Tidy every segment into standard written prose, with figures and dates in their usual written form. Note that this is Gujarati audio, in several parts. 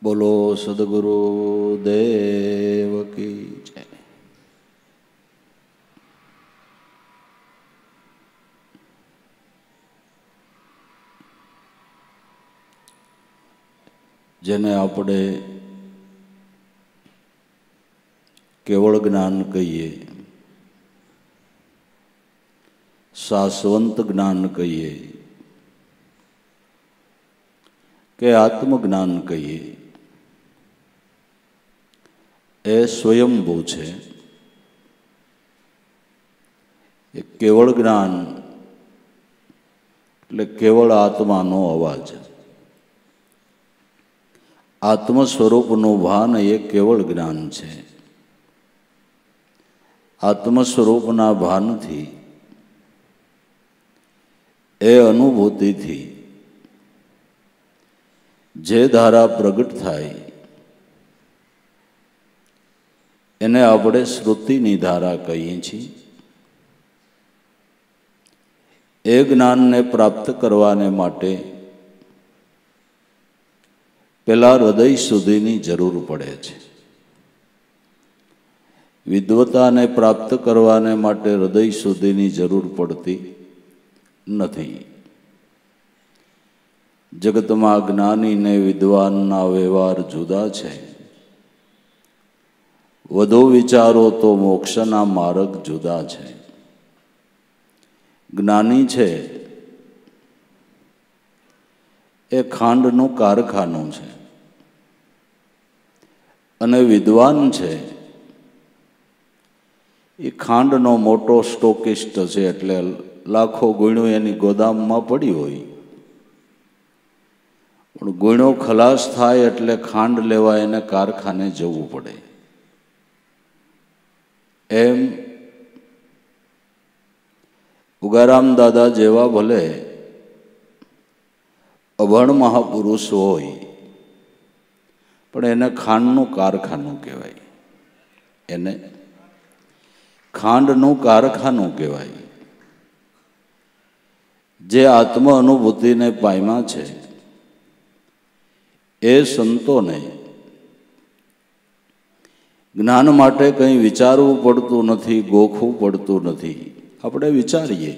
બોલો સદગુરુ દેવ કી જય। જેને આપણે કેવળ જ્ઞાન કહીએ, શાશ્વત જ્ઞાન કહીએ કે આત્મજ્ઞાન કહીએ, એ સ્વયંભૂ છે। એ કેવળ જ્ઞાન એટલે કેવળ આત્માનો અવાજ, આત્મ સ્વરૂપનું ભાન એ કેવળ જ્ઞાન છે। આત્મ સ્વરૂપના ભાનથી, એ અનુભૂતિથી જે ધારા પ્રગટ થાય એને આપણે શ્રુતિની ધારા કહીએ છીએ। એ જ્ઞાનને પ્રાપ્ત કરવાને માટે પેલા હૃદય સુધીની જરૂર પડે છે। વિદ્વતાને પ્રાપ્ત કરવાને માટે હૃદય સુધીની જરૂર પડતી નથી। જગતમાં જ્ઞાની ને વિદ્વાનના વ્યવહાર જુદા છે। વધુ વિચારો તો મોક્ષના માર્ગ જુદા છે। જ્ઞાની છે એ ખાંડનું કારખાનું છે, અને વિદ્વાન છે એ ખાંડનો મોટો સ્ટોકિસ્ટ છે। એટલે લાખો ગુણો એની ગોદામમાં પડી હોય, પણ ગુણો ખલાસ થાય એટલે ખાંડ લેવા એને કારખાને જવું પડે। એમ ઉગારામ દાદા જેવા ભલે અભણ મહાપુરુષ હોય, પણ એને ખાંડનું કારખાનું કહેવાય। એને ખાંડનું કારખાનું કહેવાય। જે આત્મ અનુભૂતિને પામ્યા છે એ સંતોને જ્ઞાન માટે કંઈ વિચારવું પડતું નથી, ગોખવું પડતું નથી। આપણે વિચારીએ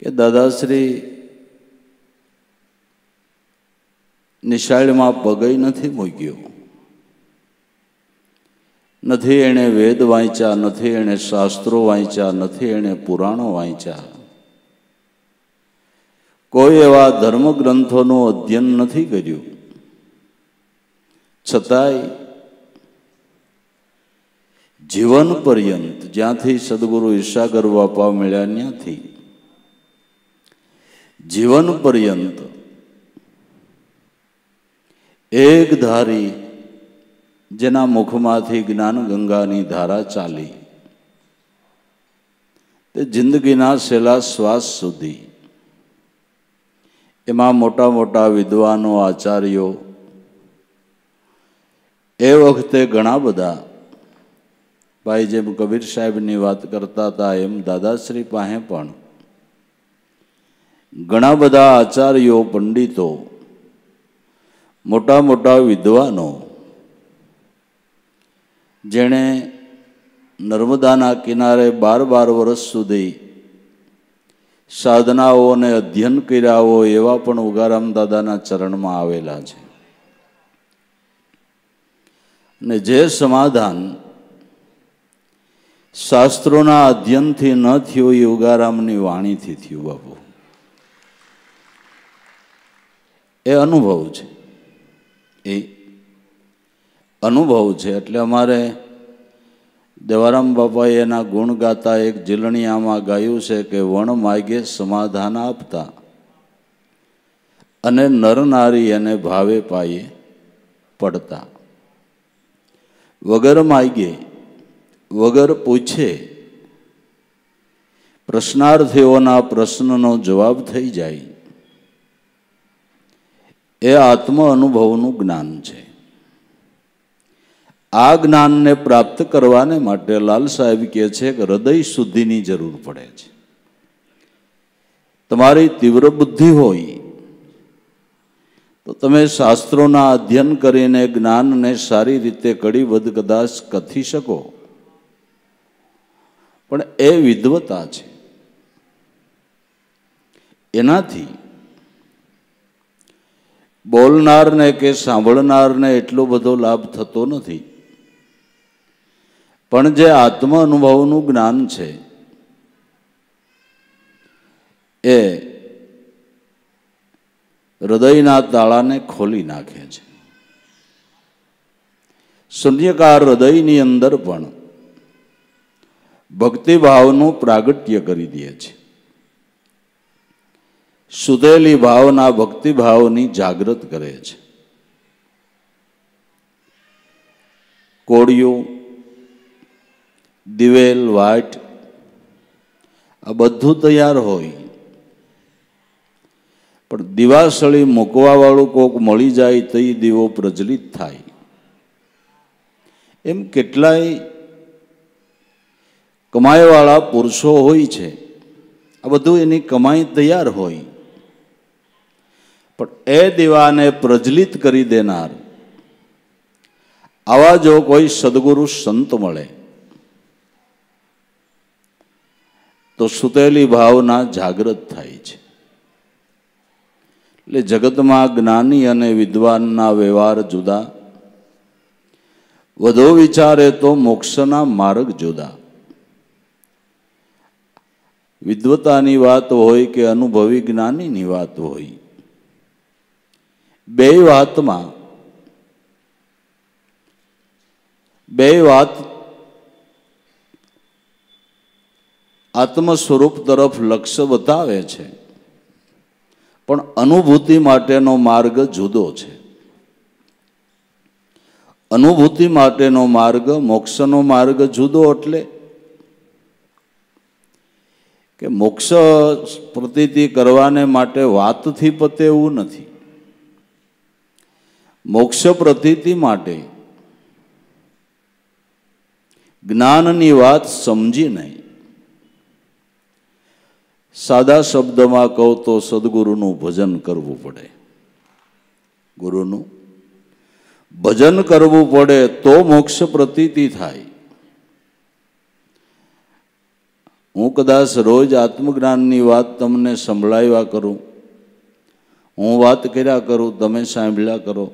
કે દાદાશ્રી નિશાળમાં પગય નથી મૂક્યો, નથી એણે વેદ વાંચ્યા, નથી એણે શાસ્ત્રો વાંચ્યા, નથી એણે પુરાણો વાંચ્યા, કોઈ એવા ધર્મગ્રંથોનું અધ્યયન નથી કર્યું, છતાંય જીવન પર્યંત જ્યાંથી સદગુરુ ઈશાગર બાપા મળ્યા ત્યાંથી જીવન પર્યંત એક ધારી જેના મુખમાંથી જ્ઞાન ગંગાની ધારા ચાલી, તે જિંદગીના છેલ્લા શ્વાસ સુધી એમાં મોટા મોટા વિદ્વાનો, આચાર્યો એ વખતે ઘણા બધા, ભાઈ જેમ કબીર સાહેબની વાત કરતા હતા એમ દાદાશ્રી પાસે પણ ઘણા બધા આચાર્યો, પંડિતો, મોટા મોટા વિદ્વાનો, જેણે નર્મદાના કિનારે 12 વર્ષ સુધી સાધનાઓને અધ્યયન કર્યા હોય એવા પણ ઉગારામ દાદાના ચરણમાં આવેલા છે। અને જે સમાધાન શાસ્ત્રોના અધ્યયનથી ન થયું એ ઉગારામની વાણીથી થયું। બાપુ, એ અનુભવ છે, એ અનુભવ છે। એટલે અમારે દેવારામ બાપાએ એના ગુણ ગાતા એક જીલણિયામાં ગાયું છે કે વણ માગે સમાધાન આપતા, અને નર નારી એને ભાવે પાયે પડતા। વગર માગે, વગર પૂછે પ્રશ્નાર્થીઓના પ્રશ્નનો જવાબ થઈ જાય, એ આત્મ અનુભવનું જ્ઞાન છે। આ જ્ઞાનને પ્રાપ્ત કરવાને માટે લાલ સાહેબ કહે છે કે હૃદય શુદ્ધિની જરૂર પડે છે। તમારી તીવ્ર બુદ્ધિ હોય તો તમે શાસ્ત્રોના અધ્યયન કરીને જ્ઞાનને સારી રીતે કડીબદ્ધ કદાચ કથી શકો, પણ એ વિદ્વતા છે. એનાથી બોલનારને કે સાંભળનારને એટલો બધો લાભ થતો નથી, પણ જે આત્મ અનુભવનું જ્ઞાન છે એ હૃદયના તાળાને ખોલી નાખે છે. શૂન્યકાર હૃદયની અંદર પણ ભક્તિભાવનું પ્રાગટ્ય કરી દે છે. સુધેલી ભાવના ભક્તિભાવની જાગૃત કરે છે. કોળિયું, દિવેલ, વાટ આ બધું તૈયાર હોય, પણ દિવાસળી મૂકવા વાળું કોક મળી જાય તો એ દીવો પ્રજ્વલિત થાય. એમ કેટલાય કમાઈવાળા પુરુષો હોય છે, આ બધું એની કમાઈ તૈયાર હોય, પણ એ દીવાને પ્રજ્વલિત કરી દેનાર આવા જો કોઈ સદગુરુ સંત મળે તો સુતેલી ભાવના જાગૃત થાય છે. એટલે જગતમાં જ્ઞાની અને વિદ્વાનના વ્યવહાર જુદા, વધુ વિચારે તો મોક્ષના માર્ગ જુદા. વિદ્વતાની વાત હોય કે અનુભવી જ્ઞાનીની વાત હોય, બે વાત આત્મ સ્વરૂપ તરફ લક્ષ્ય બતાવે છે, પણ અનુભૂતિ માટેનો માર્ગ જુદો છે. અનુભૂતિ માટેનો માર્ગ, મોક્ષનો માર્ગ જુદો, એટલે કે મોક્ષ પ્રતીતિ કરવાને માટે વાતથી પતે એવું નથી. મોક્ષ પ્રતીતિ માટે જ્ઞાનની વાત સમજીને, સાદા શબ્દમાં કહું તો સદગુરુનું ભજન કરવું પડે. ગુરુનું ભજન કરવું પડે તો મોક્ષ પ્રતીતિ થાય. હું કદાચ રોજ આત્મજ્ઞાનની વાત તમને સંભળાવ્યા કરું, હું વાત કર્યા કરું, તમે સાંભળ્યા કરો,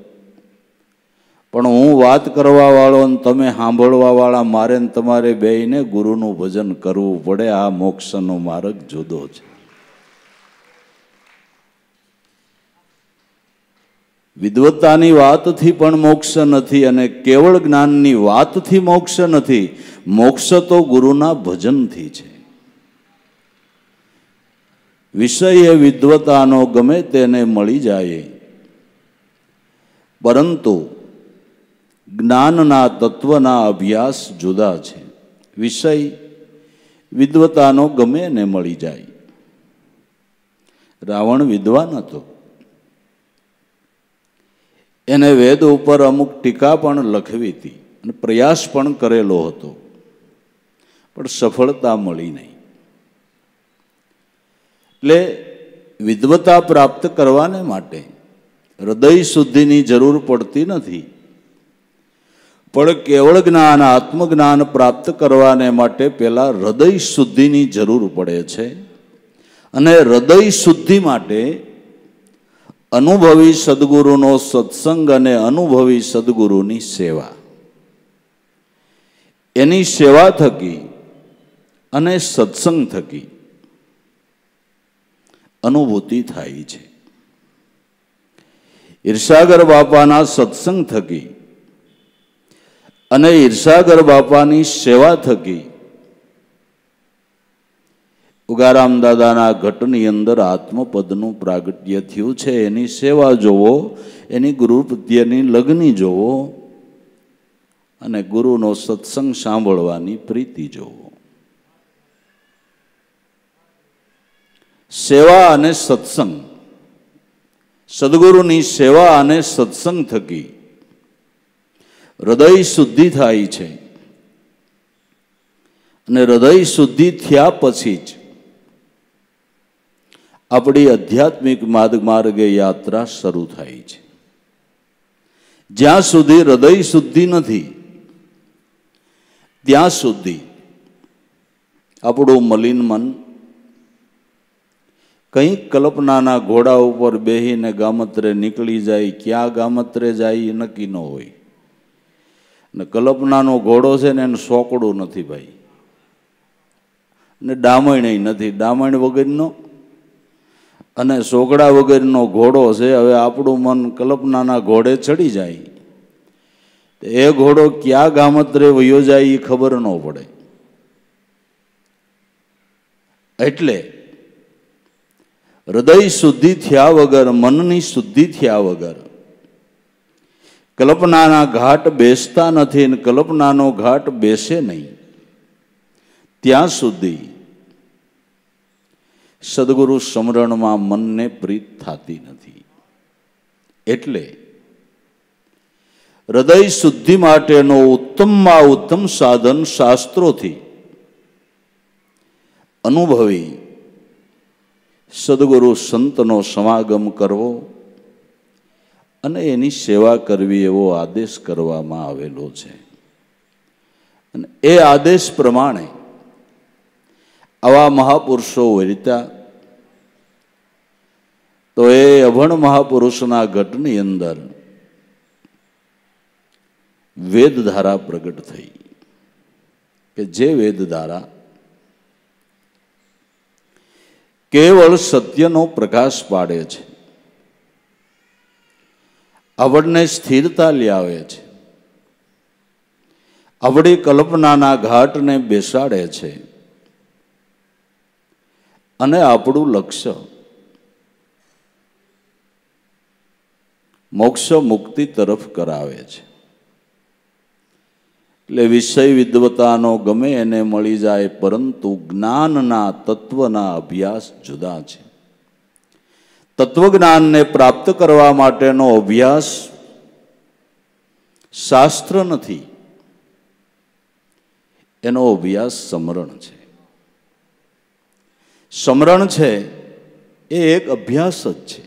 પણ હું વાત કરવા વાળો અને તમે સાંભળવા વાળા, મારે ને તમારે બેયને ગુરુનું ભજન કરવું પડે. આ મોક્ષનો માર્ગ જુદો છે. વિદ્વતાની વાતથી પણ મોક્ષ નથી અને કેવળ જ્ઞાનની વાતથી મોક્ષ નથી. મોક્ષ તો ગુરુના ભજનથી છે. વિષય એ વિદ્વતાનો ગમે તેને મળી જાય, પરંતુ જ્ઞાનના તત્વના અભ્યાસ જુદા છે. વિષય વિદ્વતાનો ગમે એને મળી જાય. રાવણ વિદ્વાન હતો, એને વેદ ઉપર અમુક ટીકા પણ લખવી હતી અને પ્રયાસ પણ કરેલો હતો, પણ સફળતા મળી નહીં. એટલે વિદ્વતા પ્રાપ્ત કરવાને માટે હૃદય શુદ્ધિની જરૂર પડતી નથી, પણ કેવળ જ્ઞાન, આત્મજ્ઞાન પ્રાપ્ત કરવાને માટે પહેલા હૃદય શુદ્ધિની જરૂર પડે છે. અને હૃદય શુદ્ધિ માટે અનુભવી સદગુરુનો સત્સંગ અને અનુભવી સદગુરુની સેવા, એની સેવા થકી અને સત્સંગ થકી અનુભૂતિ થાય છે. ઈર્ષાગર બાપાના સત્સંગ થકી અને ઈર્ષાગર બાપાની સેવા થકી ઉગારામ દાદાના ઘટની અંદર આત્મપદનું પ્રાગટ્ય થયું છે. એની સેવા જોવો, એની ગુરુ પ્રત્યેની લગ્ની જોવો અને ગુરુનો સત્સંગ સાંભળવાની પ્રીતિ જોવો. સેવા અને સત્સંગ, સદગુરુની સેવા અને સત્સંગ થકી હૃદય શુદ્ધિ થાય છે. અને હૃદય શુદ્ધિ થયા પછી જ આપણી આધ્યાત્મિક માર્ગે યાત્રા શરૂ થાય છે. જ્યાં સુધી હૃદય શુદ્ધિ નથી ત્યાં સુધી આપણું મલિન મન કંઈક કલ્પનાના ઘોડા ઉપર બેહીને ગામત્રે નીકળી જાય. ક્યાં ગામત્રે જાય એ નક્કી ન હોય. ને કલ્પનાનો ઘોડો છે ને એને સોકડું નથી ભાઈ, ને ડામણ નથી. ડામણ વગરનો અને સોકડા વગરનો ઘોડો છે. હવે આપણું મન કલ્પનાના ઘોડે ચડી જાય, એ ઘોડો ક્યાં ગામત્રે વયો જાય એ ખબર ન પડે. એટલે હૃદય શુદ્ધિ થયા વગર, મનની શુદ્ધિ થયા વગર કલ્પનાના ઘાટ બેસતા નથી, ને કલ્પનાનો ઘાટ બેસે નહીં ત્યાં સુધી સદગુરુ સ્મરણમાં મનને પ્રીત થતી નથી. એટલે હૃદય શુદ્ધિ માટેનો ઉત્તમમાં ઉત્તમ સાધન શાસ્ત્રોથી અનુભવી સદગુરુ સંતનો સમાગમ કરવો અને એની સેવા કરવી એવો આદેશ કરવામાં આવેલો છે. અને એ આદેશ પ્રમાણે આવા મહાપુરુષો વર્ત્યા તો એ અભણ મહાપુરુષના ઘટની અંદર વેદધારા પ્રગટ થઈ કે જે વેદધારા કેવળ સત્યનો પ્રકાશ પાડે છે, આપણને સ્થિરતા લાવે છે, આપણી કલ્પનાના ઘાટને બેસાડે છે અને આપણું લક્ષ્ય મોક્ષ મુક્તિ તરફ કરાવે છે. એટલે વિષય વિદ્વતાનો ગમે એને મળી જાય, પરંતુ જ્ઞાનના તત્વના અભ્યાસ જુદા છે. તત્વજ્ઞાનને પ્રાપ્ત કરવા માટેનો અભ્યાસ શાસ્ત્ર નથી, એનો અભ્યાસ સમરણ છે. સમરણ છે એ એક અભ્યાસ જ છે.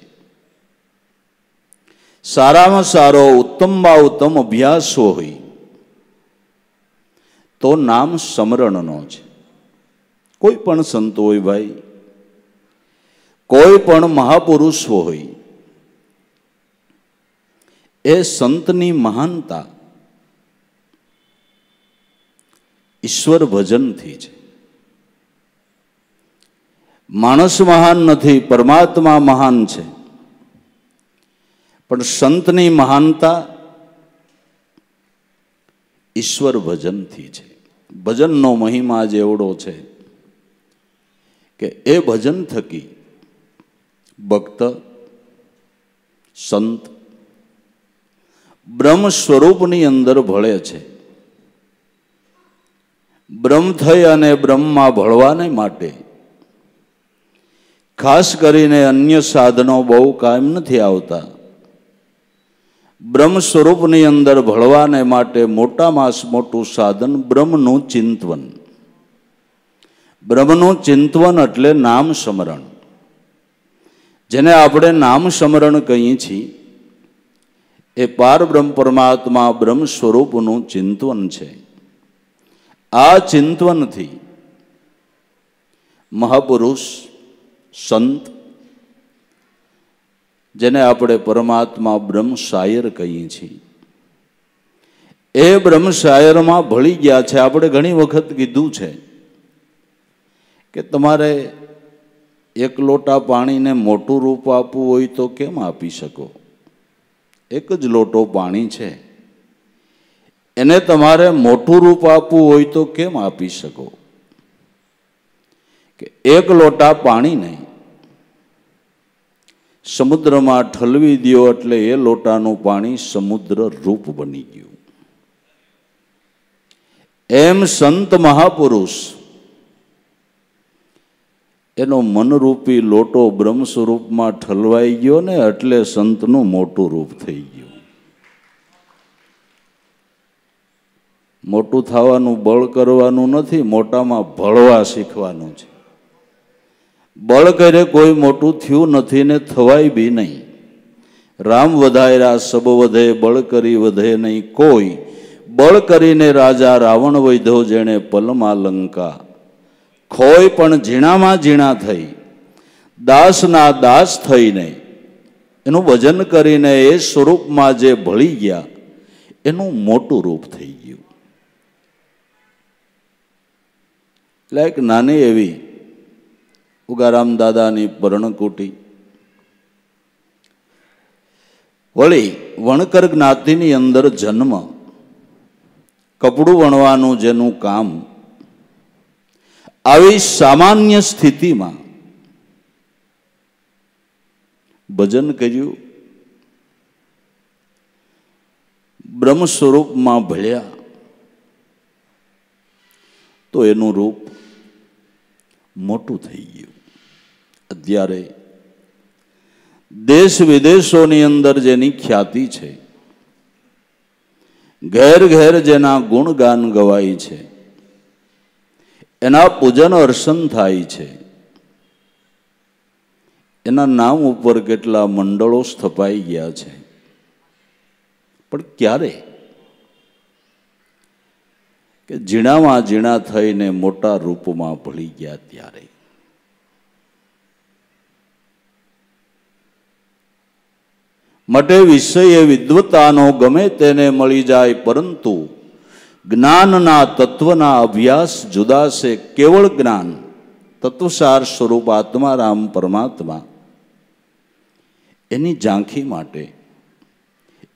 સારામાં સારો ઉત્તમમાં ઉત્તમ અભ્યાસ હોય તો નામ સમરણનો છે. કોઈ પણ સંત હોય ભાઈ, કોઈ પણ મહાપુરુષ હોય, એ સંતની મહાનતા ઈશ્વર ભજનથી છે. માણસ મહાન નથી, પરમાત્મા મહાન છે, પણ સંતની મહાનતા ઈશ્વર ભજનથી છે. ભજનનો મહિમા જ એવડો છે કે એ ભજન થકી ભક્ત સંત બ્રહ્મ સ્વરૂપની અંદર ભળે છે. બ્રહ્મ થઈ અને બ્રહ્મમાં ભળવાને માટે ખાસ કરીને અન્ય સાધનો બહુ કાયમ નથી આવતા. બ્રહ્મ સ્વરૂપની અંદર ભળવાને માટે મોટામાં મોટું સાધન બ્રહ્મનું ચિંતવન. બ્રહ્મનું ચિંતવન એટલે નામ સ્મરણ, જેને આપણે નામ સ્મરણ કહીએ છીએ, એ પાર બ્રહ્મ પરમાત્મા બ્રહ્મ સ્વરૂપનું ચિંતવન છે. આ ચિંતવનથી મહાપુરુષ સંત, જેને આપણે પરમાત્મા બ્રહ્મ શાયર કહીએ છીએ, એ બ્રહ્મ શાયરમાં ભળી ગયા છે. આપણે ઘણી વખત કીધું છે કે તમારે એક લોટા પાણીને મોટું રૂપ આપવું હોય તો કેમ આપી શકો? એક જ લોટો પાણી છે, એને તમારે મોટું રૂપ આપવું હોય તો કેમ આપી શકો? કે એક લોટા પાણીને સમુદ્રમાં ઠલવી દો એટલે એ લોટાનું પાણી સમુદ્ર રૂપ બની ગયું. એમ સંત મહાપુરુષ એનો મનરૂપી લોટો બ્રહ્મ સ્વરૂપમાં ઠલવાઈ ગયો ને એટલે સંતનું મોટું રૂપ થઈ ગયું. મોટું થવાનું બળ કરવાનું નથી, મોટામાં ભળવા શીખવાનું છે. બળ કરે કોઈ મોટું થયું નથી ને થવાય બી નહીં. રામ વધાયરા સબ વધે, બળ કરી વધે નહીં કોઈ. બળ કરીને રાજા રાવણ વૈધો, જેણે પલમાં લંકા. ખોય પણ ઝીણામાં ઝીણા થઈ, દાસના દાસ થઈને એનું ભજન કરીને એ સ્વરૂપમાં જે ભળી ગયા એનું મોટું રૂપ થઈ ગયું. એટલે એક નાની એવી ઉગારામ દાદાની પર્ણકુટી, વળી વણકર જ્ઞાતિની અંદર જન્મ, કપડું વણવાનું જેનું કામ, આવી સામાન્ય સ્થિતિમાં ભજન કર્યું, બ્રહ્મ સ્વરૂપમાં ભળ્યા, તો એનું રૂપ મોટું થઈ ગયું. અત્યારે દેશ વિદેશોની અંદર જેની ખ્યાતિ છે, ઘેર ઘેર જેના ગુણગાન ગવાય છે, એના પૂજન અર્ચન થાય છે, એના નામ ઉપર કેટલા મંડળો સ્થપાઈ ગયા છે. પણ ક્યારે? કે ઝીણામાં ઝીણા થઈને મોટા રૂપમાં ભળી ગયા ત્યારે. માટે વિષય એ વિદ્વતાનો ગમે તેને મળી જાય, પરંતુ જ્ઞાનના તત્વના અભ્યાસ જુદા છે. કેવળ જ્ઞાન, તત્વસાર સ્વરૂપ આત્મા રામ પરમાત્મા, એની ઝાંખી માટે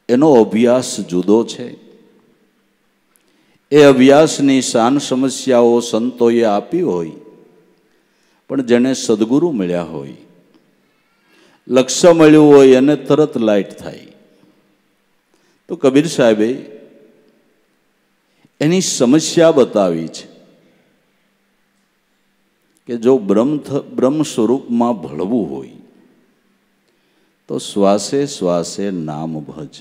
એનો અભ્યાસ જુદો છે. એ અભ્યાસની શાન સમસ્યાઓ સંતોએ આપી હોય, પણ જેને સદગુરુ મળ્યા હોય, લક્ષ્ય મળ્યું હોય, એને તરત લાઈટ થાય. તો કબીર સાહેબે એની સમસ્યા બતાવી છે કે જો બ્રહ્મ સ્વરૂપમાં ભળવું હોય તો શ્વાસે શ્વાસે નામ ભજ.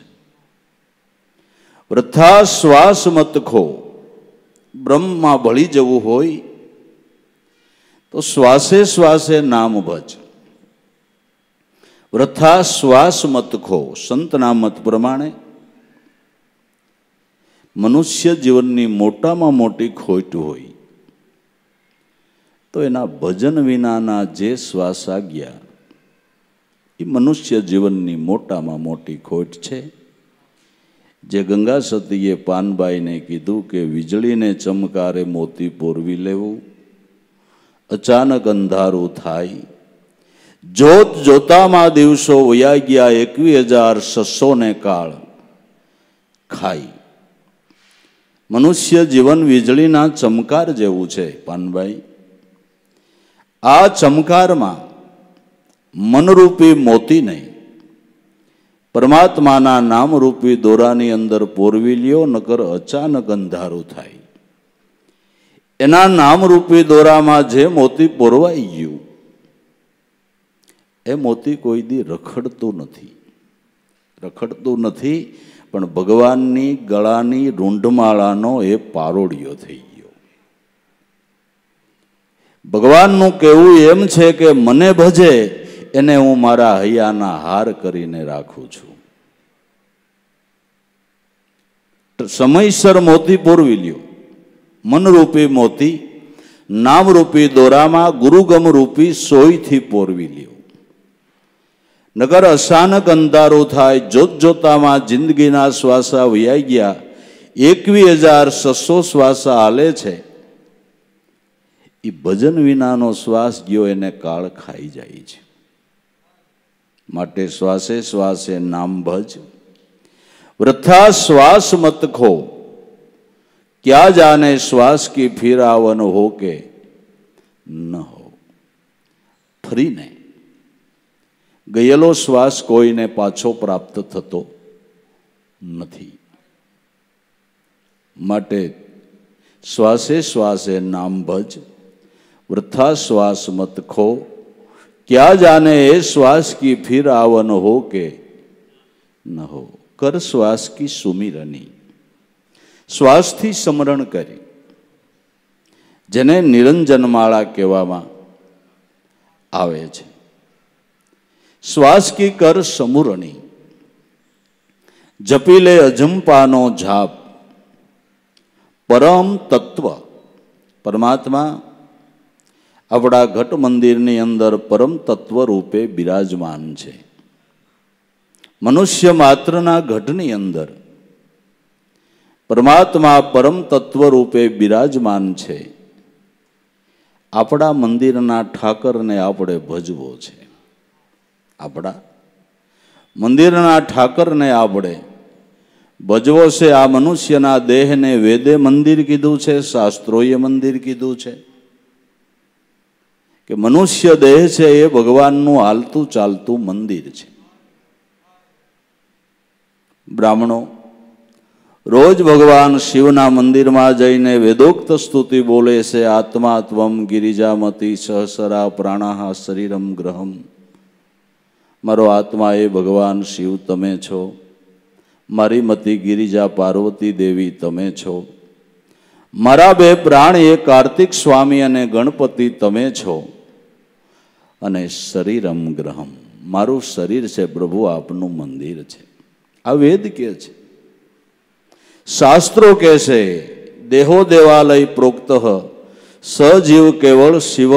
વૃથા શ્વાસ મત ખો. બ્રહ્મમાં ભળી જવું હોય તો શ્વાસે શ્વાસે નામ ભજ. વૃથા શ્વાસ મત ખો. સંતના મત પ્રમાણે મનુષ્ય જીવનની મોટામાં મોટી ખોટ હોય તો એના ભજન વિનાના જે શ્વાસ ગયા એ મનુષ્ય જીવનની મોટામાં મોટી ખોટ છે. જે ગંગા સતીએ પાનબાઈને કીધું કે વીજળીને ચમકારે મોતી પોરવી લેવું, અચાનક અંધારું થાય, જોત જોતામાં દિવસો વયા ગયા, 21,600 કાળ ખાઈ. મનુષ્ય જીવન વીજળીના ચમકાર જેવું છે પાનભાઈ. આ ચમકારમાં મનરૂપી મોતી નહીં, પરમાત્માના નામરૂપી દોરાની અંદર પોરવી લ્યો, નકર અચાનક અંધારું થાય. એના નામરૂપી દોરામાં જે મોતી પોરવાઈ ગયું એ મોતી કોઈ દી રખડતું નથી, પણ ભગવાનની ગળાની રૂંઢમાળાનો એ પારોડિયો થઈ ગયો. ભગવાનનું કહેવું એમ છે કે મને ભજે એને હું મારા હૈયાના હાર કરીને રાખું છું. સમયસર મોતી પોરવી લ્યો, મનરૂપી મોતી નામરૂપી દોરામાં ગુરુગમ રૂપી સોયથી પોરવી લ્યો, નગર અચાનક અંધારું થાય. જોત જોતામાં જિંદગીના શ્વાસા વૈયા ગયા, 21,600 શ્વાસા હાલે છે. એ ભજન વિનાનો શ્વાસ ગયો એને કાળ ખાઈ જાય છે. માટે શ્વાસે શ્વાસે નામ ભજ. वृथा श्वास मत खो, क्या जाने श्वास की फिर आवन हो के न हो. फरीने गયેલો શ્વાસ કોઈને પાછો પ્રાપ્ત થતો નથી. માટે શ્વાસે શ્વાસે નામ ભજ, वृथा श्वास मत खो, क्या जाने ए श्वास की फिर आवन हो के न हो. कर श्वास की सुमिरनी, श्वास थी समरण करी, जेने निरंजन माळा कहेवामां આવે છે. શ્વાસ કી કર સમુરણી, જપી લે અજંપાનો જાપ. પરમ તત્વ પરમાત્મા આપણા ઘટ મંદિરની અંદર પરમ તત્વ રૂપે બિરાજમાન છે. મનુષ્ય માત્રના ઘટની અંદર પરમાત્મા પરમ તત્વ રૂપે બિરાજમાન છે. આપણા મંદિરના ઠાકરને આપણે ભજવો છે. આપણા મંદિરના ઠાકરને આપણે ભજવો છે. આ મનુષ્યના દેહને વેદે મંદિર કીધું છે, શાસ્ત્રોએ મંદિર કીધું છે કે મનુષ્ય દેહ છે એ ભગવાનનું હાલતું ચાલતું મંદિર છે. બ્રાહ્મણો રોજ ભગવાન શિવના મંદિરમાં જઈને વેદોક્ત સ્તુતિ બોલે છે. આત્મા ત્વમ ગિરિજામતી સહસરા પ્રાણાહ શરીરમ ગ્રહમ. મારો આત્મા એ ભગવાન શિવ તમે છો, મારી મતી ગિરિજા પાર્વતી દેવી તમે છો, મારા બે પ્રાણ એ કાર્તિક સ્વામી અને ગણપતિ તમે છો, અને શરીરમ ગ્રહમ મારું શરીર છે પ્રભુ આપનું મંદિર છે. આ વેદ કે છે, શાસ્ત્રો કે છે. દેહો દેવાલય પ્રોક્ત સજીવ કેવળ શિવ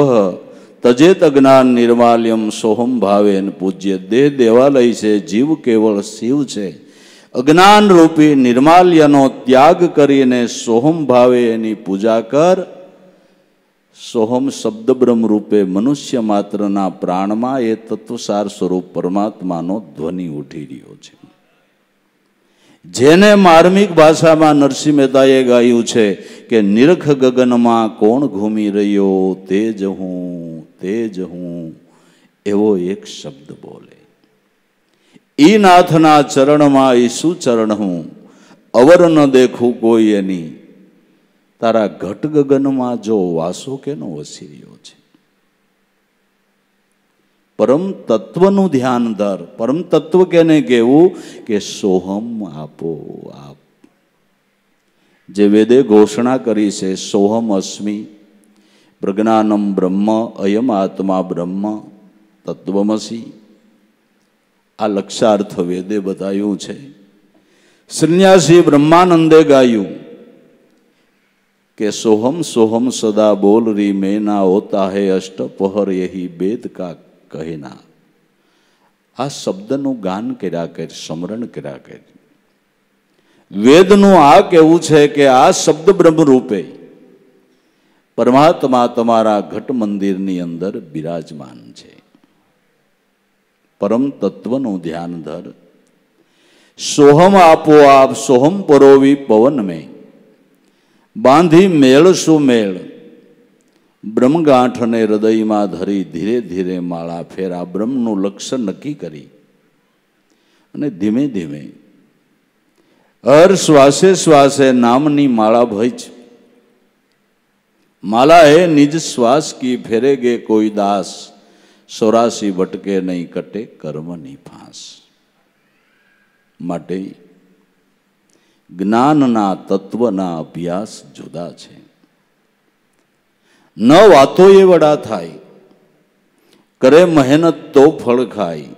તજેત જ્ઞાન નિર્માલ્યમ સોહમ ભાવેન પૂજ્ય. દેહ દેવાલય છે, જીવ કેવળ શિવ છે. અજ્ઞાન રૂપી નિર્માલ્યનો ત્યાગ કરીને સોહમ ભાવે એની પૂજા કર. સોહમ શબ્દ બ્રહ્મ રૂપે મનુષ્ય માત્રના પ્રાણમાં એ તત્વસાર સ્વરૂપ પરમાત્માનો ધ્વનિ ઉઠી રહ્યો છે. જેને માર્મિક ભાષામાં નરસિંહ મહેતાએ ગાયું છે કે નિરખ ગગનમાં કોણ ઘૂમી રહ્યો, તેજ હું તેજ હું, એવો એક શબ્દ બોલે. ઈ નાથના ચરણમાં ઈસુ ચરણ હું, અવર ન દેખું કોઈ એની. તારા ઘટ ગગનમાં જો વાસો કેનો વસી રહ્યો છે. પરમ તત્વનું ધ્યાન ધર. પરમ તત્વ કેને કહેવું કે સોહમ આપો આપ. જે વેદે ઘોષણા કરી છે સોહમ અસ્મિ પ્રજ્ઞાનમ બ્રહ્મ અયમ આત્મા બ્રહ્મ તત્વમસી. આ લક્ષાર્થ વેદે બતાવ્યું છે. સંન્યાસી બ્રહ્માનંદે ગાયું કે સોહમ સોહમ સદા બોલ રી મેં ના હોતા હૈ અષ્ટપહર યહી વેદ કા કહેના. આ શબ્દનું ગાન કર્યા કર, સ્મરણ કર્યા કર. વેદનું આ કહેવું છે કે આ શબ્દ બ્રહ્મ રૂપે પરમાત્મા તમારા ઘટ મંદિરની અંદર બિરાજમાન છે. પરમ તત્વનું ધ્યાન ધર. સોહમ આપો આપ સોહમ પરોવી પવન મેં, બાંધી મેળ સુમેળ. બ્રહ્મગાંઠને હૃદયમાં ધરી ધીરે ધીરે માળા ફેરા. બ્રહ્મનું લક્ષ્ય નક્કી કરી અને ધીમે ધીમે હર શ્વાસે શ્વાસે નામની માળા ભજ. માલા હે નિજ શ્વાસ કી ફેરેગે કોઈ દાસ, 84 ભટકે નહીં કટે કર્મની ફાંસ. માટે જ્ઞાનના તત્વના અભ્યાસ જુદા છે. ન વાતો એ વડા થાય, કરે મહેનત તો ફળ ખાય.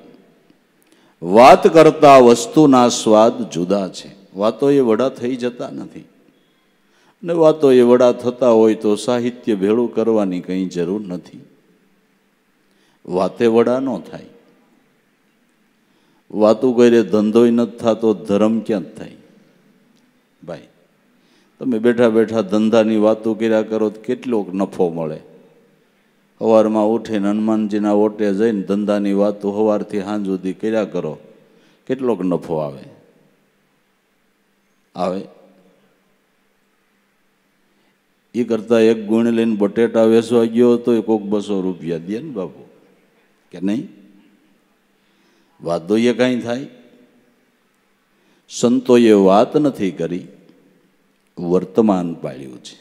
વાત કરતા વસ્તુના સ્વાદ જુદા છે. વાતો એ વડા થઈ જતા નથી, ને વાતો એ વડા થતા હોય તો સાહિત્ય ભેળું કરવાની કંઈ જરૂર નથી. વાતે વડા ન થાય. વાતું કરે ધંધોય નથી થતો, ધર્મ ક્યાં થાય ભાઈ? તમે બેઠા બેઠા ધંધાની વાતો કર્યા કરો તો કેટલોક નફો મળે. સવારમાં ઉઠીને હનુમાનજીના ઓટે જઈને ધંધાની વાતો સવારથી સાંજ સુધી કર્યા કરો, કેટલોક નફો આવે? આવે? એ કરતાં એક ગુણ લઈને બટેટા વેચવા ગયો તો કોઈક 200 રૂપિયા દે ને બાપુ, કે નહીં? વાતો એ કાંઈ થાય? સંતોએ વાત નથી કરી, વર્તમાન પાળ્યું છે.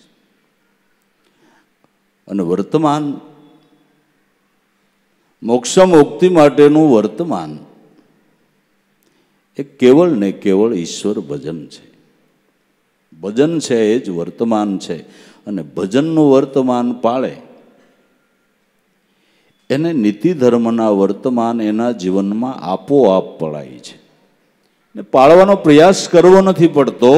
અને વર્તમાન મોક્ષ મુક્તિ માટેનું વર્તમાન એ કેવળ ને કેવળ ઈશ્વર ભજન છે. ભજન છે એ જ વર્તમાન છે. અને ભજનનું વર્તમાન પાળે એને નીતિ ધર્મના વર્તમાન એના જીવનમાં આપોઆપ પળાય છે ને પાળવાનો પ્રયાસ કરવો નથી પડતો.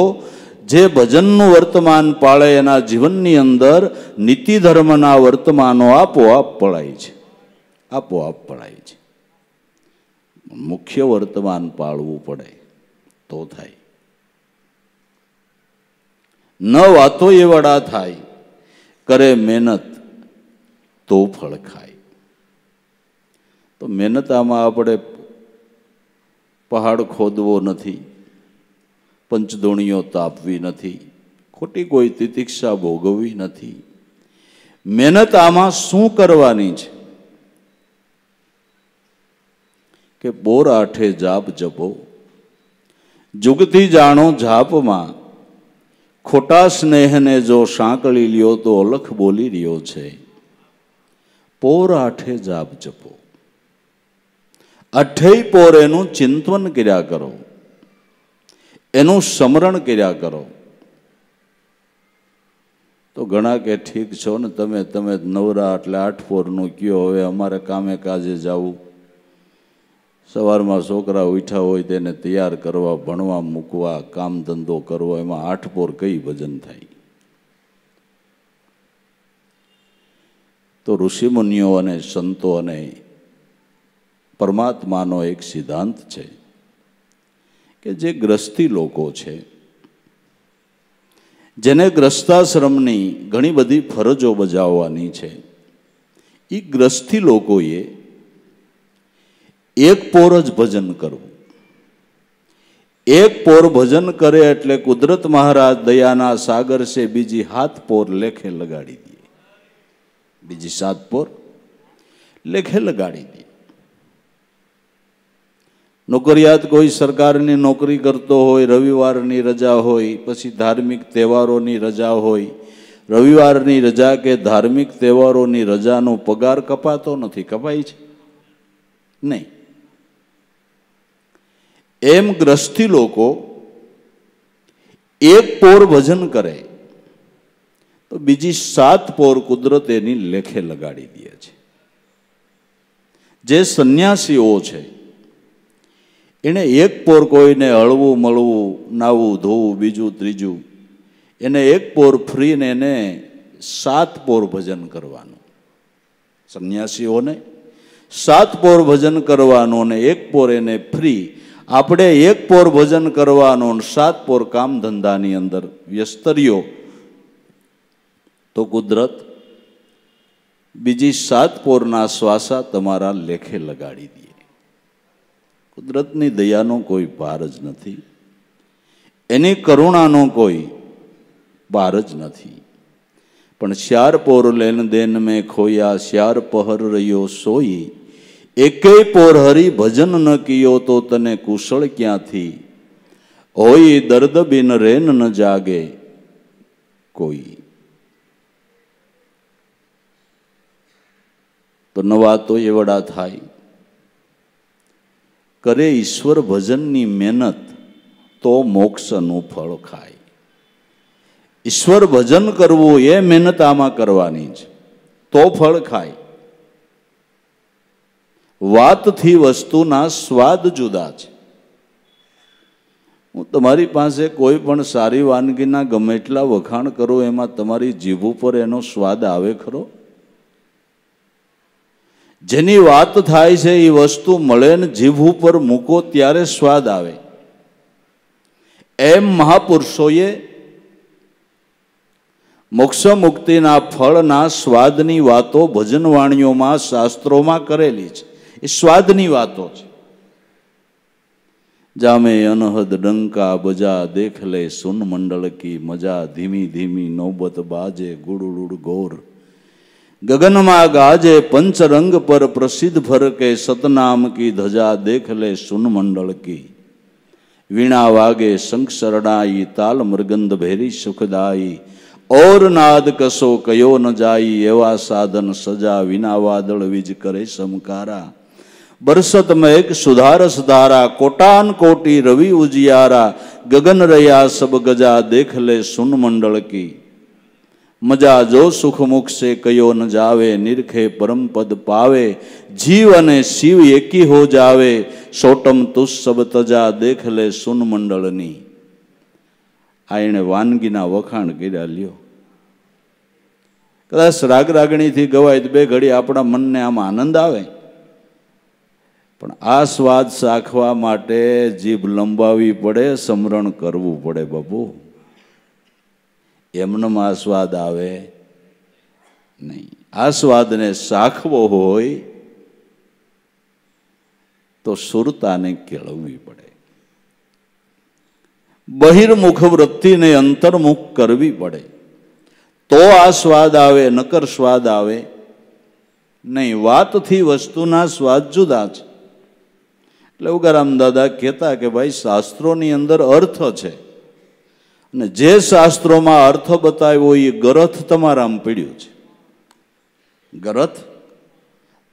જે ભજનનું વર્તમાન પાળે એના જીવનની અંદર નીતિ ધર્મના વર્તમાનો આપોઆપ પળાય છે, આપોઆપ પળાય છે. મુખ્ય વર્તમાન પાળવું પડે તો થાય. ન વાતો એ વડા થાય, કરે મહેનત તો ફળ ખાય. તો મહેનત આમાં આપણે પહાડ ખોદવો નથી, પંચદોણીઓ તાપવી નથી, ખોટી કોઈ તિતિક્ષા ભોગવવી નથી. મહેનત આમાં શું કરવાની છે કે બોર આઠે જાપ જપો, જુગતી જાણો જાપમાં, ખોટા સ્નેહને જો સાંકળી લ્યો તો અલખ બોલી રહ્યો છે. પોર આઠે જાપ જપો, અઠેય પોર એનું ચિંતન કર્યા કરો, એનું સ્મરણ કર્યા કરો. તો ઘણા કે ઠીક છો ને તમે નવરા એટલે 8 પોરનું કયો, હવે અમારે કામે કાજે જવું, સવારમાં છોકરા ઉઠ્યા હોય તેને તૈયાર કરવા, ભણવા મૂકવા, કામ ધંધો કરવો, એમાં 8 પોર કઈ ભજન થાય? તો ઋષિમુનિઓ અને સંતો અને પરમાત્માનો એક સિદ્ધાંત છે કે જે ગ્રસ્તી લોકો છે, જેને ગ્રસ્તાશ્રમની ઘણી બધી ફરજો બજાવવાની છે, એ ગ્રસ્તી લોકોએ એક પોર જ ભજન કરવું. એક પોર ભજન કરે એટલે કુદરત મહારાજ દયાના સાગર છે બીજી 7 પોર લેખે લગાડી દે, બીજી 7 પોર લેખે લગાડી દે. નોકરિયાત કોઈ સરકારની નોકરી કરતો હોય, રવિવારની રજા હોય, પછી ધાર્મિક તહેવારોની રજા હોય, રવિવારની રજા કે ધાર્મિક તહેવારોની રજાનો પગાર કપાતો નથી, કપાય છે નહીં. એમ ગ્રસ્તી લોકો એક પોર ભજન કરે તો બીજી 7 પોર કુદરત એની લેખે લગાડી દે છે. જે સંન્યાસીઓ છે એને એક પોર કોઈને હળવું મળવું, નાવું ધોવું, બીજું ત્રીજું, એને એક પોર ફ્રી ને એને 7 પોર ભજન કરવાનું. સંન્યાસીઓને 7 પોર ભજન કરવાનું અને એક પોર એને ફ્રી. આપણે એક પોર ભજન કરવાનો અને 7 પોર કામ ધંધાની અંદર વ્યસ્ત રહ્યો તો કુદરત બીજી 7 પોરના શ્વાસા તમારા લેખે લગાડી દે. કુદરતની દયાનો કોઈ પાર જ નથી, એની કરુણાનો કોઈ પાર જ નથી. પણ 4 પોર લેન દેન મેં ખોયા, 4 પહર રહ્યો સોઈ, એકેય પોર હરી ભજન ન કિયો તો તને કુશળ ક્યાંથી, હોય દર્દ બિન રેન ન જાગે કોઈ. તો નવા તો એવડા થાય, કરે ઈશ્વર ભજનની મહેનત તો મોક્ષનું ફળ ખાય. ઈશ્વર ભજન કરવું એ મહેનત આમાં કરવાની છે તો ફળ ખાય. વાતથી વસ્તુના સ્વાદ જુદા છે. હું તમારી પાસે કોઈ પણ સારી વાનગીના ગમે એટલા વખાણ કરું, એમાં તમારી જીભ ઉપર એનો સ્વાદ આવે ખરો? જેની વાત થાય છે એ વસ્તુ મળે ને જીભ ઉપર મૂકો ત્યારે સ્વાદ આવે. એમ મહાપુરુષોએ મોક્ષ મુક્તિના ફળના સ્વાદની વાતો ભજનવાણીઓમાં, શાસ્ત્રોમાં કરેલી છે. એ સ્વાદની વાતો છે. જામે અનહદ ડંકા બજા, દેખ લે સુન મંડળ કી મજા, ધીમી ધીમી નૌબત બાજે ગુડુડુડ ગોર, ગગનમાં ગાજે પંચરંગ પર પ્રસિદ્ધ ફરકે, સતનામ કી ધજા દેખ લે સુન મંડળ કી, વીણા વાગે શંખ શરણાઈ, તાલ મૃગંધ ભેરી સુખદાઈ, ઓર નાદ કસો કયો ન જાઈ, એવા સાધન સજા વિના વાદળ વીજ કરે સમકારા, બરસત મેઘ સુધારસ ધારા, કોટાન કોટી રવિ ઉજિયારા, ગગન રહ્યા સબ ગજા દેખ લે સુન મંડળ કી, મજા જો સુખમુખ સે કયો ન જાવે, નિરખે પરમપદ પાવે, જીવ અને શિવ એકી હો જાવે, સોટમ તુસ સબ તજા, દેખ લે સુન મંડળની. આ એણે વાનગીના વખાણ કર્યા. લ્યો, કદાચ રાગ રાગણીથી ગવાય તો બે ઘડી આપણા મનને આમ આનંદ આવે, પણ આ સ્વાદ ચાખવા માટે જીભ લંબાવી પડે, સમરણ કરવું પડે. બાપુ, એમનેમ આ સ્વાદ આવે નહીં. આ સ્વાદને ચાખવો હોય તો સુરતાને કેળવવી પડે, બહિર્મુખ વૃત્તિને અંતર્મુખ કરવી પડે, તો આ સ્વાદ આવે, નકર સ્વાદ આવે નહીં. વાતથી વસ્તુના સ્વાદ જુદા છે. એટલે ઉગારામ દાદા કહેતા કે ભાઈ, શાસ્ત્રોની અંદર અર્થ છે, અને જે શાસ્ત્રોમાં અર્થ બતાવ્યો એ ગરથ તમારામાં પડ્યું છે. ગરથ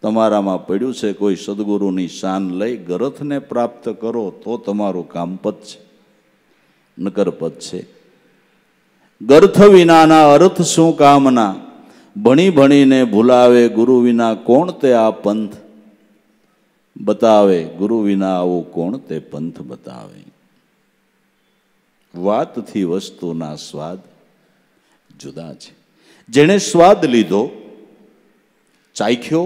તમારામાં પડ્યું છે. કોઈ સદગુરુની શાન લઈ ગરથને પ્રાપ્ત કરો તો તમારું કામ પતશે, નકર પતશે. ગર્થ વિનાના અર્થ શું કામના, ભણી ભણીને ભૂલાવે, ગુરુ વિના કોણ તે આ પંથ બતાવે, ગુરુ વિના આવું કોણ તે પંથ બતાવે. વાતથી વસ્તુના સ્વાદ જુદા છે. જેણે સ્વાદ લીધો, ચાખ્યો,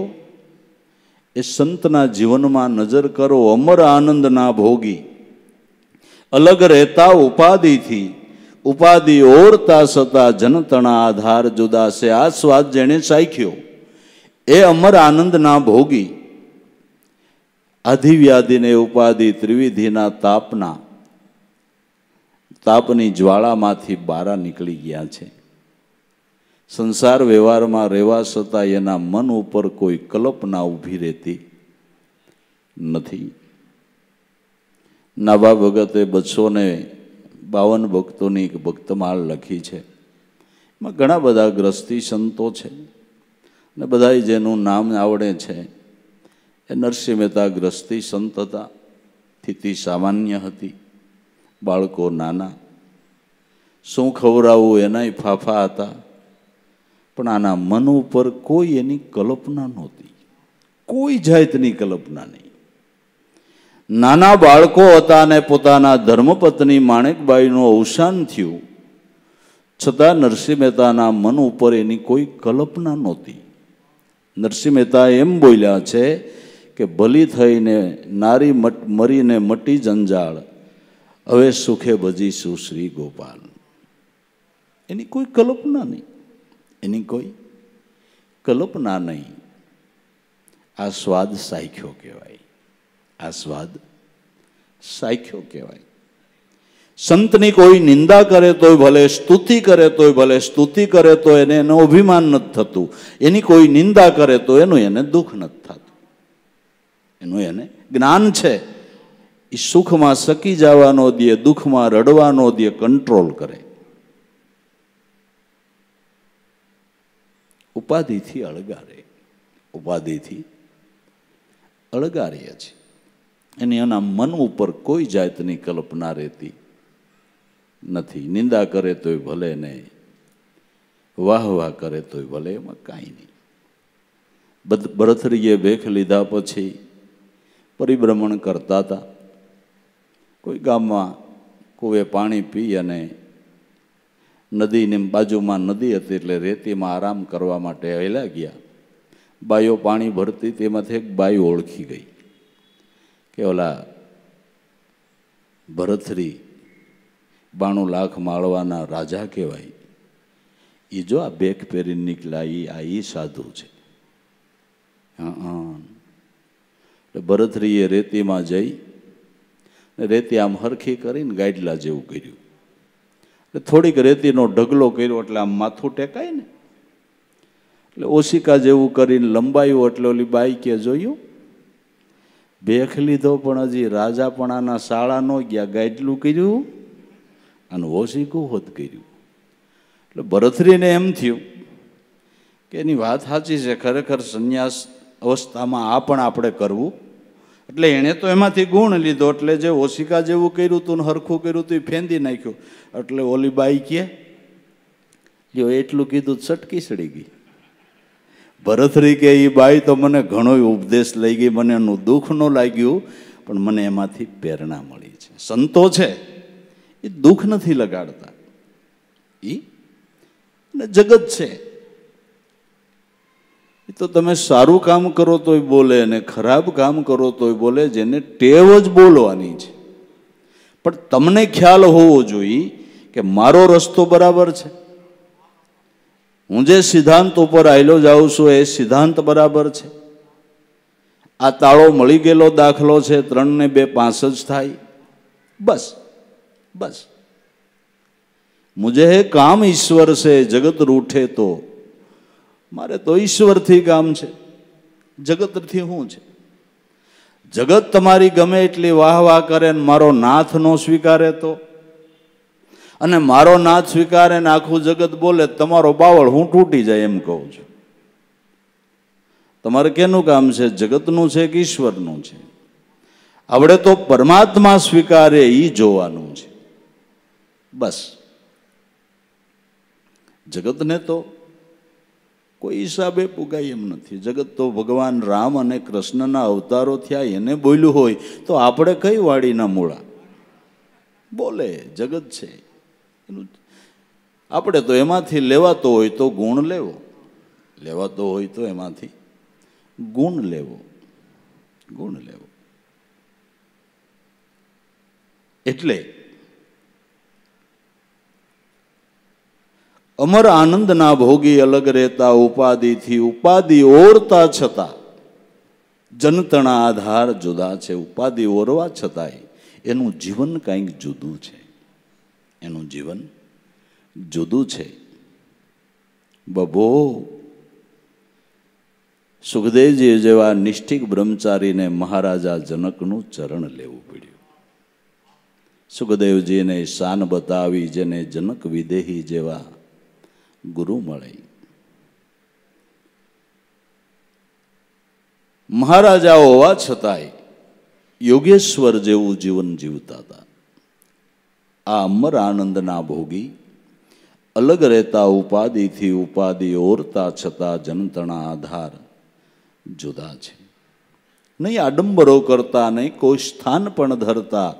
એ સંતના જીવનમાં નજર કરો. અમર આનંદના ભોગી, અલગ રહેતા ઉપાધિથી, ઉપાધિ ઓરતા સતા, જનતણા આધાર જુદા છે. આ સ્વાદ જેણે ચાખ્યો એ અમર આનંદના ભોગી, આધિવ્યાધિને ઉપાધિ ત્રિવિધિના તાપની જ્વાળામાંથી બારા નીકળી ગયા છે. સંસાર વ્યવહારમાં રહેવા છતાં એના મન ઉપર કોઈ કલ્પના ઊભી રહેતી નથી. નાભા ભગતે 252 ભક્તોની એક ભક્તમાળ લખી છે. એમાં ઘણા બધા ગ્રસ્તી સંતો છે, અને બધા જેનું નામ આવડે છે. એ નરસિંહ મહેતા ગ્રસ્તી સંત હતા. સ્થિતિ સામાન્ય હતી, બાળકો નાના, શું ખવડાવવું એનાય ફાફા હતા. પણ આના મન ઉપર કોઈ એની કલ્પના નહોતી, કોઈ જાતની કલ્પના નહીં. નાના બાળકો હતા અને પોતાના ધર્મપત્ની માણેકબાઈનું અવસાન થયું, છતાં નરસિંહ મહેતાના મન ઉપર એની કોઈ કલ્પના નહોતી. નરસિંહ મહેતા એમ બોલ્યા છે કે ભલી થઈને નારી મરીને મટી જંજાળ, હવે સુખે ભજીશું શ્રી ગોપાલ. એની કોઈ કલ્પના નહીં, એની કોઈ કલ્પના નહીં. આ સ્વાદ સાખ્યો કહેવાય, આ સ્વાદ સાખ્યો કહેવાય. સંતની કોઈ નિંદા કરે તોય ભલે, સ્તુતિ કરે તોય ભલે. સ્તુતિ કરે તો એનું અભિમાન નથી થતું, એની કોઈ નિંદા કરે તો એને દુઃખ નથી થતું. એનું એને જ્ઞાન છે. એ સુખમાં સકી જવાનો દે, દુઃખમાં રડવાનો દે, કંટ્રોલ કરે. ઉપાધિથી અળગારે, ઉપાધિથી અળગારે છે. એની એના મન ઉપર કોઈ જાતની કલ્પના રહેતી નથી. નિંદા કરે તોય ભલે ને, વાહ વાહ કરે તોય ભલે, એમાં કાંઈ નહીં. ભરથરીએ ભેખ લીધા પછી પરિભ્રમણ કરતા હતા. કોઈ ગામમાં કુએ પાણી પી અને નદીની બાજુમાં નદી હતી, એટલે રેતીમાં આરામ કરવા માટે હેલા ગયા. બાઈઓ પાણી ભરતી, તેમાંથી એક બાઈ ઓળખી ગઈ કે ઓલા ભરથરી 92 લાખ માળવાના રાજા કહેવાય. એ જો આ બેક પહેરીને નીકળ્યા, એ સાધુ છે. એટલે ભરથરીએ રેતીમાં જઈ રેતી આમ હરખી કરીને ગાડલા જેવું કર્યું. એટલે થોડીક રેતીનો ઢગલો કર્યો, એટલે આમ માથું ટેકાય ને, એટલે ઓશિકા જેવું કરીને લંબાયું. એટલે ઓલી બાઈ કે જોયું, ભેખ લીધો પણ હજી રાજાપણાના શાળા ન ગયા, ગાડલું કર્યું અને ઓશિકું હોત કર્યું. એટલે ભરથરીને એમ થયું કે એની વાત સાચી છે, ખરેખર સંન્યાસ અવસ્થામાં આ પણ આપણે કરવું. એટલે એણે તો એમાંથી ગુણ લીધો, એટલે જે ઓશિકા જેવું કર્યું હતું ને હરખું કર્યું હતું એ ફેંદી નાખ્યું. એટલે ઓલી બાઈ કે જો એટલું કીધું ચટકી સડી ગઈ. ભરથરી કે એ બાઈ તો મને ઘણો ઉપદેશ લઈ ગઈ, મને એનું દુઃખ ન લાગ્યું, પણ મને એમાંથી પ્રેરણા મળી છે. સંતો છે એ દુઃખ નથી લગાડતા, એ જગત છે એ તો તમે સારું કામ કરો તોય બોલે અને ખરાબ કામ કરો તોય બોલે, જેને ટેવ જ બોલવાની છે. પણ તમને ખ્યાલ હોવો જોઈએ કે મારો રસ્તો બરાબર છે, હું જે સિદ્ધાંત ઉપર આવેલો જાઉં છું એ સિદ્ધાંત બરાબર છે. આ તાળો મળી ગયેલો દાખલો છે 3 ને 2 5 જ થાય, બસ બસ. મુજે હે કામ ઈશ્વર છે, જગત રૂઠે તો મારે તો ઈશ્વરથી કામ છે, જગતથી શું છે? જગત તમારી ગમે એટલી વાહ વાહ કરે ને મારો નાથ નો સ્વીકારે તો, અને મારો નાથ સ્વીકારે ને આખું જગત બોલે, તમારો બાવળ હું તૂટી જાય એમ કહું છું. તમારે કેનું કામ છે? જગતનું છે કે ઈશ્વરનું છે? આવડે તો પરમાત્મા સ્વીકારે એ જોવાનું છે, બસ. જગતને તો કોઈ હિસાબે પુગાય એમ નથી. જગત તો ભગવાન રામ અને કૃષ્ણના અવતારો થયા એને બોલ્યું હોય તો આપણે કઈ વાડીના મૂળા? બોલે, જગત છે એનું. આપણે તો એમાંથી લેવાતો હોય તો ગુણ લેવો, લેવાતો હોય તો એમાંથી ગુણ લેવો, ગુણ લેવો. એટલે અમર આનંદના ભોગી અલગ રહેતા ઉપાધિથી, ઉપાધિ ઓરતા છતાં જનતણા આધાર જુદા છે. ઉપાધિ ઓરવા છતાંય એનું જીવન કંઈક જુદું છે, એનું જીવન જુદું છે. બબો સુખદેવજી જેવા નિષ્ઠિક બ્રહ્મચારીને મહારાજા જનકનું ચરણ લેવું પડ્યું. સુખદેવજીને શાન બતાવી જેને જનક વિદેહી જેવા ગુરુ મળે. મહારાજા હોવા છતાંય યોગેશ્વર જેવું જીવન જીવતા હતા. આ અમર આનંદના ભોગી અલગ રહેતા ઉપાધિથી, ઉપાધિ ઓરતા છતાં જનતણા આધાર જુદા છે. નહીં આડંબરો કરતા, નહીં કોઈ સ્થાન પણ ધરતા,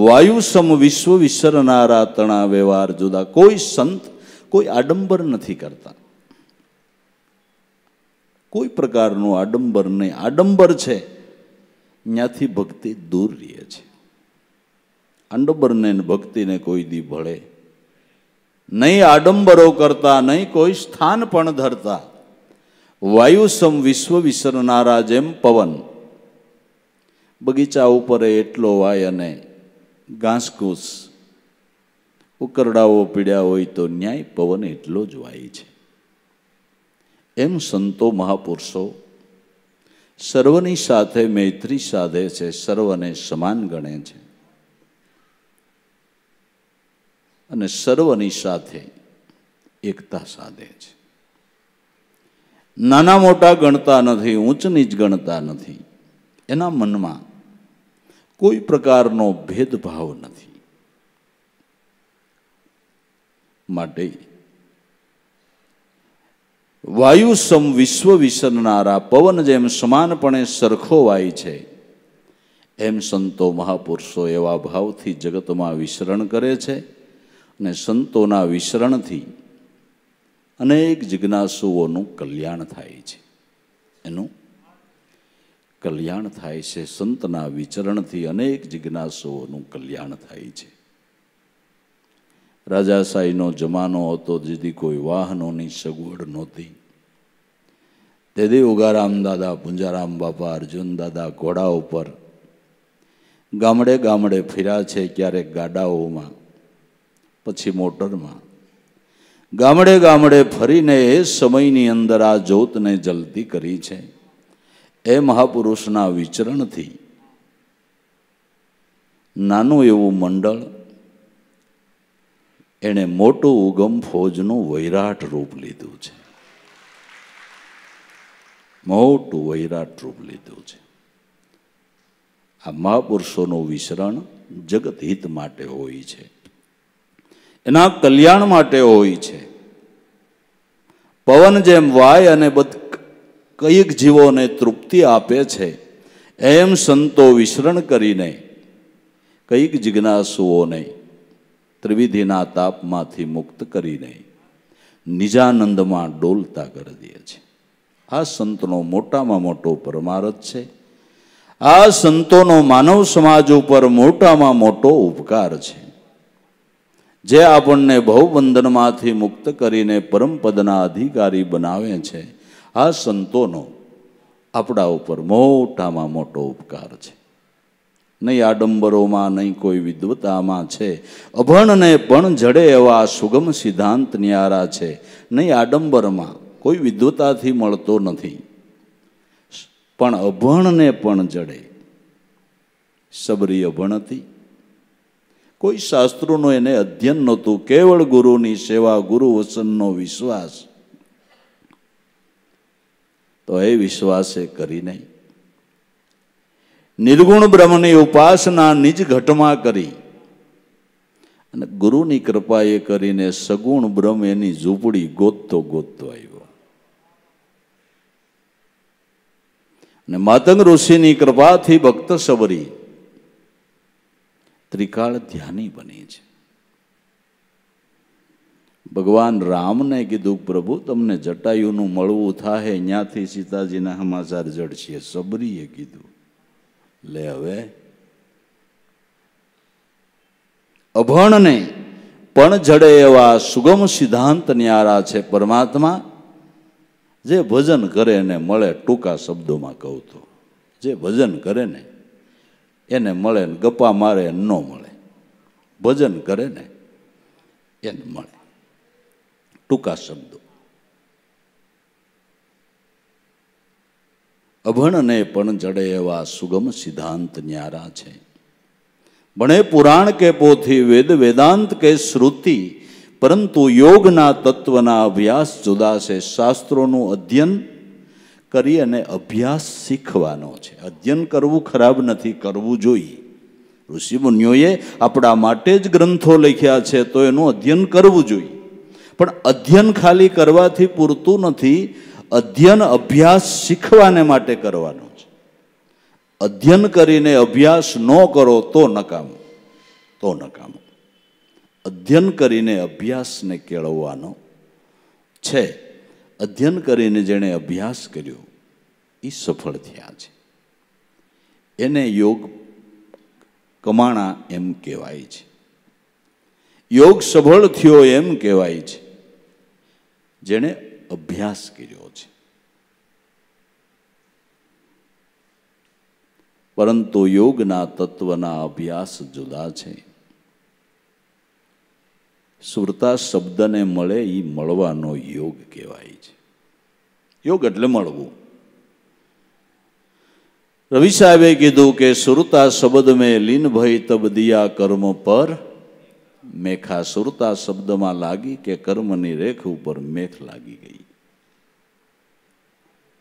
વાયુ સમ વિશ્વ વિસરનારા તણા વ્યવહાર જુદા. કોઈ સંત કોઈ આડંબર નથી કરતા, કોઈ પ્રકારનું આડંબર નહીં. આડંબર છે ત્યાંથી ભક્તિ દૂર રહે છે. આડંબરને ભક્તિને કોઈ દી ભળે નહીં. આડંબરો કરતા, નહીં કોઈ સ્થાન પણ ધરતા, વાયુ સમ વિશ્વ વિસરનારા જેમ પવન બગીચા ઉપર એટલો વાય અને ઘાસઘૂસ ઉકરડાઓ પીડ્યા હોય તો ન્યાય પવન એટલો જ વાય છે. એમ સંતો મહાપુરુષો સર્વની સાથે મૈત્રી સાધે છે, સર્વને સમાન ગણે છે અને સર્વની સાથે એકતા સાધે છે. નાના મોટા ગણતા નથી, ઊંચ નીચ ગણતા નથી. એના મનમાં કોઈ પ્રકારનો ભેદભાવ નથી. માટે વાયુ સમ વિશ્વ વિસરનારા, પવન જેમ સમાનપણે સરખો વાય છે, એમ સંતો મહાપુરુષો એવા ભાવથી જગતમાં વિચરણ કરે છે. અને સંતોના વિચરણથી અનેક જિજ્ઞાસુઓનું કલ્યાણ થાય છે, એનું કલ્યાણ થાય છે. સંતના વિચરણથી અનેક જિજ્ઞાસુઓનું કલ્યાણ થાય છે. રાજાશાહીનો જમાનો હતો, જેથી કોઈ વાહનોની સગવડ નહોતી. તેથી ઉગારામ દાદા, પુંજારામ બાપા, અર્જુન દાદા ઘોડા ઉપર ગામડે ગામડે ફર્યા છે. ક્યારેક ગાડાઓમાં, પછી મોટરમાં, ગામડે ગામડે ફરીને એ સમયની અંદર આ જ્યોતને જલતી કરી છે. એ મહાપુરુષના વિચરણથી નાનું એવું મંડળ એણે મોટું ઉગમ ફોજનું વૈરાટ રૂપ લીધું છે, મોટું વૈરાટ રૂપ લીધું છે. આ મહાપુરુષોનું વિચરણ જગત હિત માટે હોય છે, એના કલ્યાણ માટે હોય છે. પવન જેમ વાય અને કઈક જીવોને તૃપ્તિ આપે છે, એમ સંતો વિસરણ કરીને કઈક જિજ્ઞાસુઓને ત્રિવિધિના તાપમાંથી મુક્ત કરીને નિજાનંદમાં ડોલતા કરી દે છે. આ સંતનો મોટામાં મોટો પરમાર્થ છે. આ સંતોનો માનવ સમાજ ઉપર મોટામાં મોટો ઉપકાર છે, જે આપણને ભવબંધનમાંથી મુક્ત કરીને પરમપદના અધિકારી બનાવે છે. આ સંતોનો આપણા ઉપર મોટામાં મોટો ઉપકાર છે. નહીં આડંબરોમાં, નહીં કોઈ વિદ્વતામાં છે. અભણને પણ જડે એવા સુગમ સિદ્ધાંત ન્યારા છે. નહીં આડંબરમાં, કોઈ વિદ્વતાથી મળતો નથી, પણ અભણને પણ જડે. સબરી અભણ હતી, કોઈ શાસ્ત્રોનું એને અધ્યયન નહોતું, કેવળ ગુરુની સેવા, ગુરુ વચનનો વિશ્વાસ. તો એ વિશ્વાસે કરી નહીં. નિર્ગુણ બ્રહ્મની ઉપાસના નિજ ઘટમાં કરી અને ગુરુની કૃપાએ કરીને સગુણ બ્રહ્મ એની ઝૂંપડી ગોતતો આવ્યો. અને માતંગ ઋષિની કૃપાથી ભક્ત સબરી ત્રિકાળ ધ્યાની બની છે. ભગવાન રામને કીધું, પ્રભુ તમને જટાયુનું મળવું થાય, અહીંયાથી સીતાજીના સમાચાર જડશે. સબરીએ કીધું, લે હવે અભણને પણ જડે એવા સુગમ સિદ્ધાંત ન્યારા છે પરમાત્મા. જે ભજન કરે ને મળે, ટૂંકા શબ્દોમાં કહું તો જે ભજન કરે ને એને મળે, ને ગપ્પા મારે ન મળે. ભજન કરે ને એને મળે, ટૂંકા શબ્દો. અભણને પણ જડે એવા સુગમ સિદ્ધાંત ન્યારા છે. ભણે પુરાણ કે પોથી, વેદ વેદાંત કે શ્રુતિ, પરંતુ યોગના તત્વના અભ્યાસ જુદા છે. શાસ્ત્રોનું અધ્યયન કરી અને અભ્યાસ શીખવાનો છે. અધ્યયન કરવું ખરાબ નથી, કરવું જોઈએ. ઋષિમુનિઓએ આપણા માટે જ ગ્રંથો લખ્યા છે, તો એનું અધ્યયન કરવું જોઈએ. પણ અધ્યયન ખાલી કરવાથી પૂરતું નથી. અધ્યયન અભ્યાસ શીખવાને માટે કરવાનો છે. અધ્યયન કરીને અભ્યાસ ન કરો તો નકામો, તો નકામો. અધ્યયન કરીને અભ્યાસને કેળવવાનો છે. અધ્યયન કરીને જેણે અભ્યાસ કર્યો એ સફળ થયા છે. એને યોગ કમાણા એમ કહેવાય છે. યોગ સફળ થયો એમ કહેવાય છે જેણે અભ્યાસ કર્યો છે. પરંતુ યોગના તત્વના અભ્યાસ જુદા છે. સુરતા શબ્દને મળે એ મળવાનો યોગ કહેવાય છે. યોગ એટલે મળવું. રવિ સાહેબે કીધું કે સુરતા શબ્દ મેં લીન ભઈ તબ દિયા કર્મ પર મેખા. સુરતા શબ્દમાં લાગી કે કર્મની રેખ ઉપર મેખ લાગી ગઈ.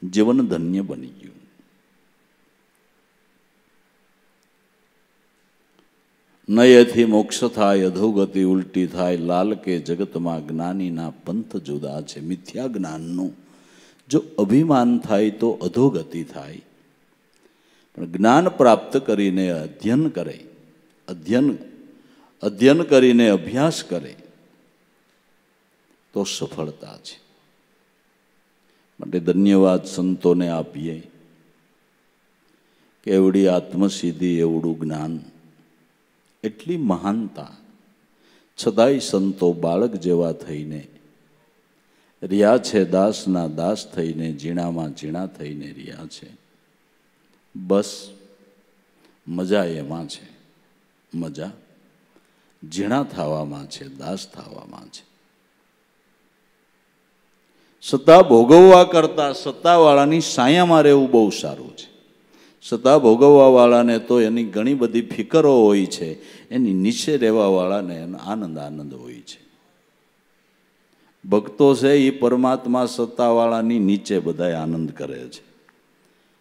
જીવન ધન્ય બની ગયું. નયથી મોક્ષ થાય, અધોગતિ ઉલટી થાય. લાલ કે જગતમાં જ્ઞાનીના પંથ જુદા છે. મિથ્યા જ્ઞાનનું જો અભિમાન થાય તો અધોગતિ થાય, પણ જ્ઞાન પ્રાપ્ત કરીને અધ્યયન કરે, અધ્યયન કરીને અભ્યાસ કરે તો સફળતા છે. માટે ધન્યવાદ સંતોને આપીએ કે એવડી આત્મસિદ્ધિ, એવડું જ્ઞાન, એટલી મહાનતા, છતાંય સંતો બાળક જેવા થઈને રહ્યા છે. દાસના દાસ થઈને, ઝીણામાં ઝીણા થઈને રહ્યા છે. બસ મજા એમાં છે. મજા ઝીણા થવામાં છે, દાસ થવામાં છે. સત્તા ભોગવવા કરતા સત્તાવાળાની સાયામાં રહેવું બહુ સારું છે. સત્તા ભોગવવાવાળાને તો એની ઘણી બધી ફિકરો હોય છે, એની નીચે રહેવાવાળાને આનંદ હોય છે. ભક્તો છે એ પરમાત્મા સત્તાવાળાની નીચે બધા આનંદ કરે છે.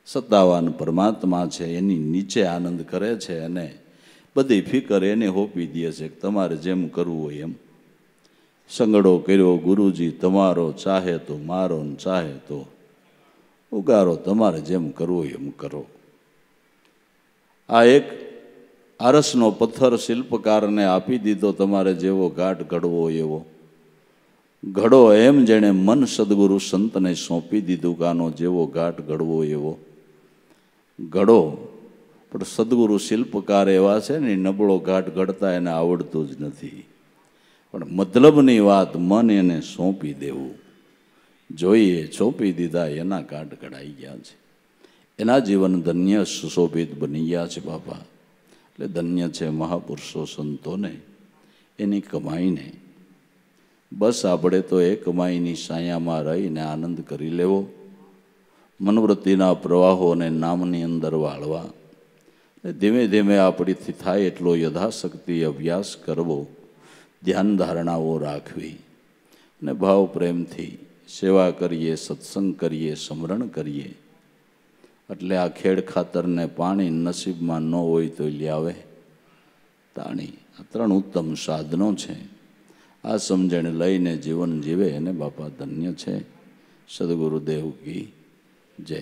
સત્તાવાન પરમાત્મા છે એની નીચે આનંદ કરે છે અને બધી ફિકર એને હોપી દે છે કે તમારે જેમ કરવું હોય એમ. સંગડો કર્યો ગુરુજી તમારો, ચાહે તો મારો ને ચાહે તો ઉગારો, તમારે જેમ કરવો એમ કરો. આ એક આરસનો પથ્થર શિલ્પકારને આપી દીધો, તમારે જેવો ઘાટ ઘડવો એવો ઘડો, એમ જેણે મન સદગુરુ સંતને સોંપી દીધું કે આનો જેવો ઘાટ ઘડવો એવો ઘડો. પણ સદગુરુ શિલ્પકાર એવા છે ને, નબળો ઘાટ ઘડતા એને આવડતું જ નથી. પણ મતલબની વાત મન એને સોંપી દેવું જોઈએ. સોંપી દીધા, એના ઘાટ ઘડાઈ ગયા છે, એના જીવન ધન્ય સુશોભિત બની ગયા છે બાપા. એટલે ધન્ય છે મહાપુરુષો સંતોને એની કમાઈને. બસ આપણે તો એ કમાઈની સાયામાં રહીને આનંદ કરી લેવો, મનવૃત્તિના પ્રવાહોને નામની અંદર વાળવા. ધીમે ધીમે આપણીથી થાય એટલો યથાશક્તિ અભ્યાસ કરવો, ધ્યાન ધારણાઓ રાખવી અને ભાવ પ્રેમથી સેવા કરીએ, સત્સંગ કરીએ, સ્મરણ કરીએ. એટલે આ ખેડ ખાતરને પાણી નસીબમાં ન હોય તો લ્યાવે તાણી. આ ત્રણ ઉત્તમ સાધનો છે. આ સમજણ લઈને જીવન જીવે એને બાપા ધન્ય છે. સદગુરુદેવ કી જય.